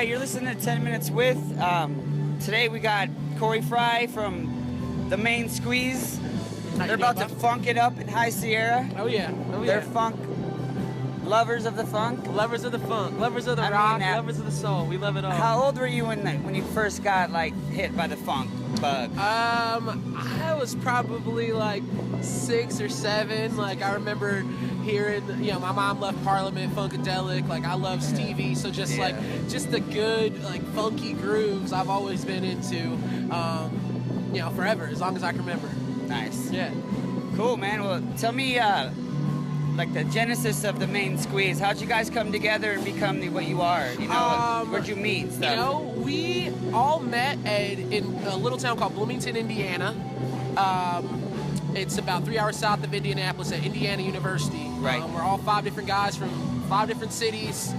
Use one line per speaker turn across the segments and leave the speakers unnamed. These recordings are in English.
right, you're listening to 10 Minutes With. Today we got Frye from the Main Squeeze. They're about to funk it up in High Sierra.
Oh yeah.
They're funk lovers of the funk.
Lovers of the funk, lovers of the rock, lovers of the soul. We love it all.
How old were you when you first got like hit by the funk bug?
I was probably like 6 or 7. Like I remember hearing, my mom left Parliament, Funkadelic. Like I love Stevie, so just the good like funky grooves I've always been into. Forever, as long as I can remember.
Nice.
Yeah.
Cool, man. Well, tell me, like the genesis of the Main Squeeze. How'd you guys come together and become what you are? Where'd you meet? Stuff?
We all met in a little town called Bloomington, Indiana. It's about 3 hours south of Indianapolis at Indiana University.
Right.
We're all 5 different guys from 5 different cities,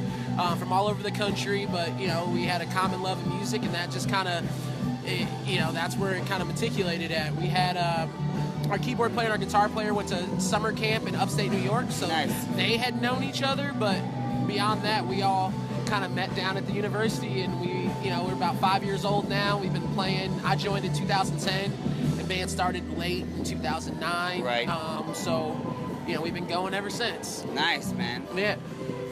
from all over the country. But we had a common love of music, and that just kind of, that's where it kind of matriculated at. We had our keyboard player and our guitar player went to summer camp in upstate New York, so
nice.
They had known each other. But beyond that, we all kind of met down at the university, and we're about 5 years old now. We've been playing. I joined in 2010. The band started late in 2009.
Right.
We've been going ever since.
Nice, man.
Yeah.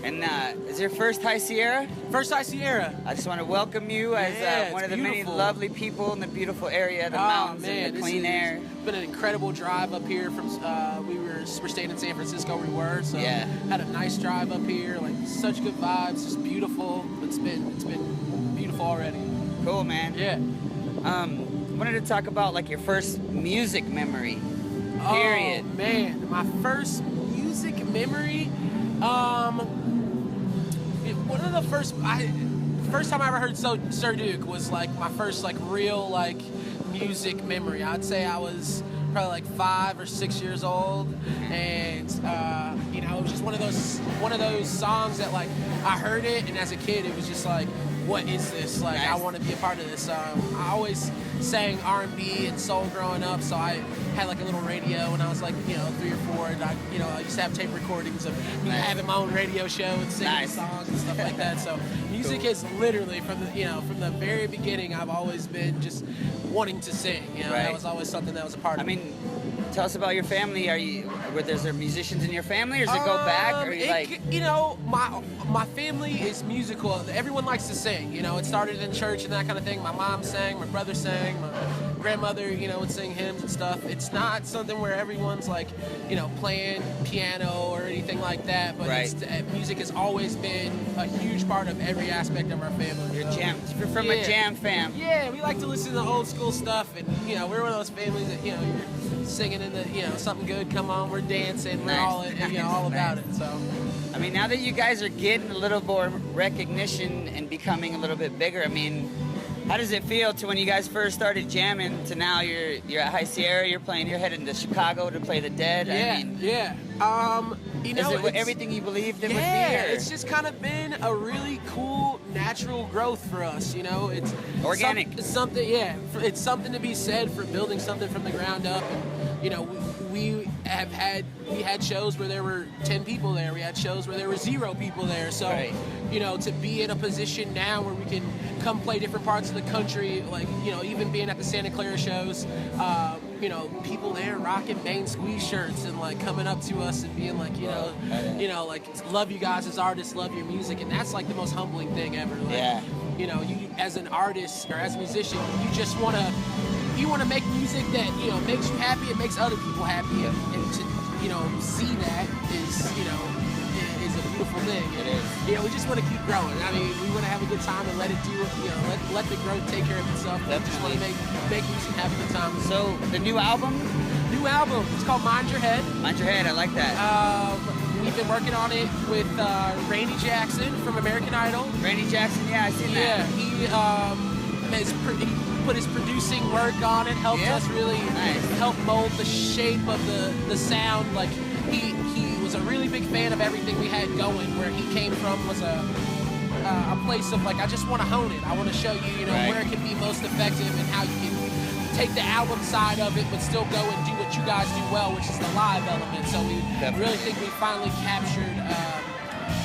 And is your first High Sierra?
First High Sierra.
I just want to welcome you as one of the many lovely people in the beautiful area, the mountains and the clean air.
It's been an incredible drive up here from. We're staying in San Francisco. We were had a nice drive up here. Like such good vibes, just beautiful. It's been beautiful already.
Cool, man.
Yeah.
Wanted to talk about like your first music memory. Period.
Oh man, my first music memory. One of the first time I ever heard Sir Duke was like my first like real like music memory. I'd say I was probably like 5 or 6 years old, and it was just one of those songs that like I heard it, and as a kid it was just like, what is this? Like, nice. I want to be a part of this. I always sang R&B and soul growing up, so I had like a little radio when I was like 3 or 4, and I used to have tape recordings of me having my own radio show and singing songs and stuff like that. So music is literally from the very beginning. I've always been just wanting to sing. That was always something that was a part of me.
Tell us about your family. Were there musicians in your family, or does it go back? Or
my family is musical. Everyone likes to sing. It started in church and that kind of thing. My mom sang, my brother sang, my grandmother, would sing hymns and stuff. It's not something where everyone's like, playing piano or anything like that. But music has always been a huge part of every aspect of our family.
You're from a jam fam.
Yeah, we like to listen to old school stuff, and we're one of those families that you're singing in the something good, come on, we're dancing, we're all about it. So
now that you guys are getting a little more recognition and becoming a little bit bigger, how does it feel to when you guys first started jamming to now you're at High Sierra, you're heading to Chicago to play the Dead? Is it everything you believed it would be?
Yeah, it's just kind of been a really cool natural growth for us. It's
organic.
It's something to be said for building something from the ground up. And, we had shows where there were 10 people there. We had shows where there were 0 people there. So, to be in a position now where we can come play different parts of the country, like, even being at the Santa Clara shows, people there rocking Main Squeeze shirts and like coming up to us and being like, like, love you guys as artists, love your music, and that's like the most humbling thing ever. Like, you as an artist or as a musician, you just want to make music that makes you happy, it makes other people happy, and to see that is a beautiful thing.
It is.
We just want to keep growing. We want to have a good time and let it do let the growth take care of itself. We just want to make music, have a good time.
So the new album,
it's called Mind Your Head.
Mind Your Head, I like that.
We've been working on it with Randy Jackson from American Idol.
Randy Jackson, yeah, I seen that.
He put his producing work on it, helped us really help mold the shape of the sound. Like he was a really big fan of everything we had going. Where he came from was a place of like, I just want to hone it. I want to show you, where it can be most effective and how you can take the album side of it, but still go and do what you guys do well, which is the live element. So we really think we finally captured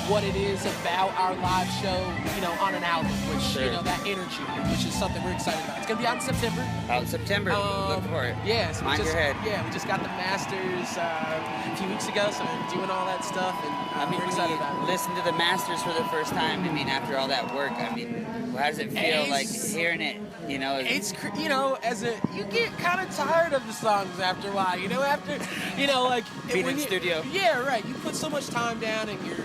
what it is about our live show, you know, on an album, which,
Sure.
you know, that energy, which is something we're excited about. It's going to be out in September.
Out in September. Look for it.
Yeah, so
Mind your head.
Yeah, we just got the masters a few weeks ago, so we're doing all that stuff, and
I mean,
we're
when
excited
you
about it.
listen to the masters for the first time, I mean, after all that work, I mean, how does it feel like hearing it? You know,
You know, you get kind of tired of the songs after a while. You know, after, you know, like
being
when
in the studio.
Yeah, right. You put so much time down, and you're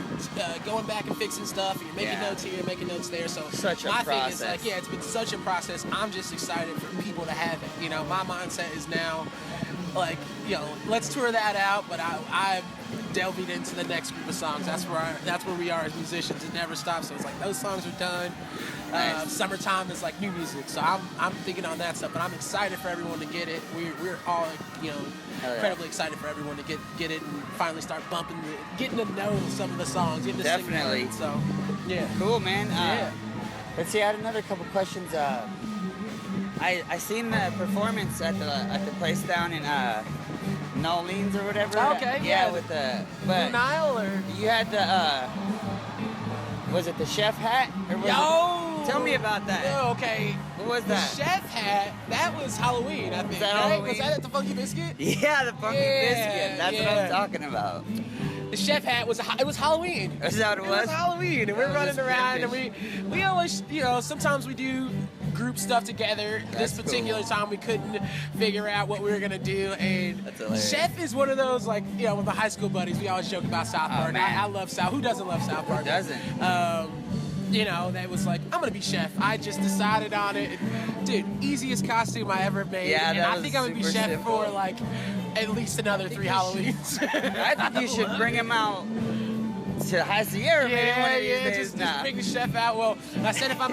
going back and fixing stuff, and you're making
Yeah.
notes here, making notes there. So
Such a
my thing
process.
is like, yeah, it's been such a process. I'm just excited for people to have it. You know, my mindset is now, like, you know, let's tour that out. But I'm delving into the next group of songs. That's where we are as musicians. It never stops. So it's like those songs are done.
Nice.
Summertime is like new music, so I'm thinking on that stuff, but I'm excited for everyone to get it. We're all, you know,
yeah.
incredibly excited for everyone to get it and finally start getting to know some of the songs, getting to
Definitely.
sing them. So yeah,
cool, man.
yeah.
Let's see. I had another couple questions. I seen the performance at the place down in New Orleans or whatever.
Okay,
Yeah,
yeah.
with the but
Nile or
you had the was it the chef hat or was
yo.
Tell me about that.
Oh, okay.
What was
The
that?
chef hat, that was Halloween, I think.
that
right?
Halloween?
Was that at the Funky Biscuit?
Yeah, the funky
Yeah,
biscuit. That's what
yeah.
I'm talking about.
The chef hat was Halloween.
Is that what it
It was
was?
Halloween, and we're
That was
running around, and
pimpin'.
we always, you know, sometimes we do group stuff together.
That's
This particular
cool.
time we couldn't figure out what we were gonna do, and
That's hilarious.
Chef is one of those, like, you know, with my high school buddies, we always joke about South
Oh,
Park.
man.
I love South. Who doesn't love South Park?
doesn't?
You know, that was like, I'm gonna be Chef. I just decided on it. Dude, easiest costume I ever made.
Yeah,
and
that
I
was
think I'm gonna be
super
Chef
simple.
for like at least another 3 Halloweens.
I think you should bring him out to High Sierra maybe one of these days.
just
Nah.
bring the chef out. Well, I said if I'm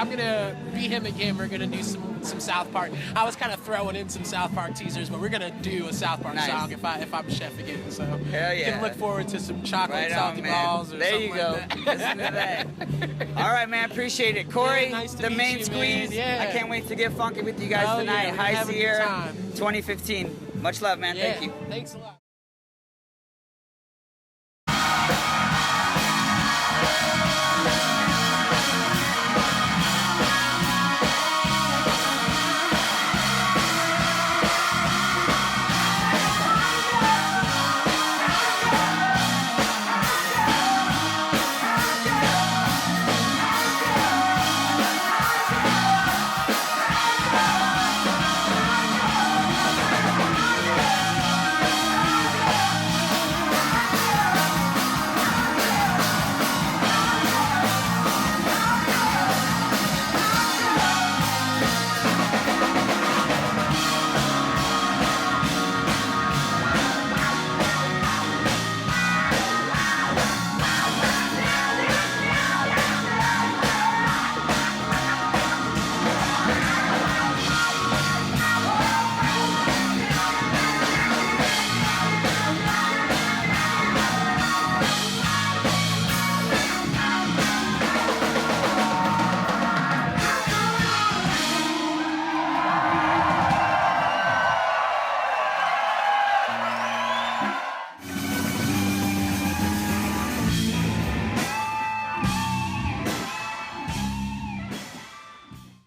gonna be him again, we're gonna do some South Park. I was kind of throwing in some South Park teasers, but we're gonna do a South Park
Nice.
song if I'm chef again. So
Hell
you
yeah.
can look forward to some chocolate
Right
salty
on, man.
balls or
there
something
you go.
like that.
Listen to that. All right, man. Appreciate it. Corey,
Yeah, nice to
the
meet
main
you,
squeeze.
man. Yeah.
I can't wait to get funky with you guys
Oh, yeah,
tonight.
we're
High
having a good
Sierra
time.
2015. Much love, man.
Yeah,
Thank you.
Thanks a lot.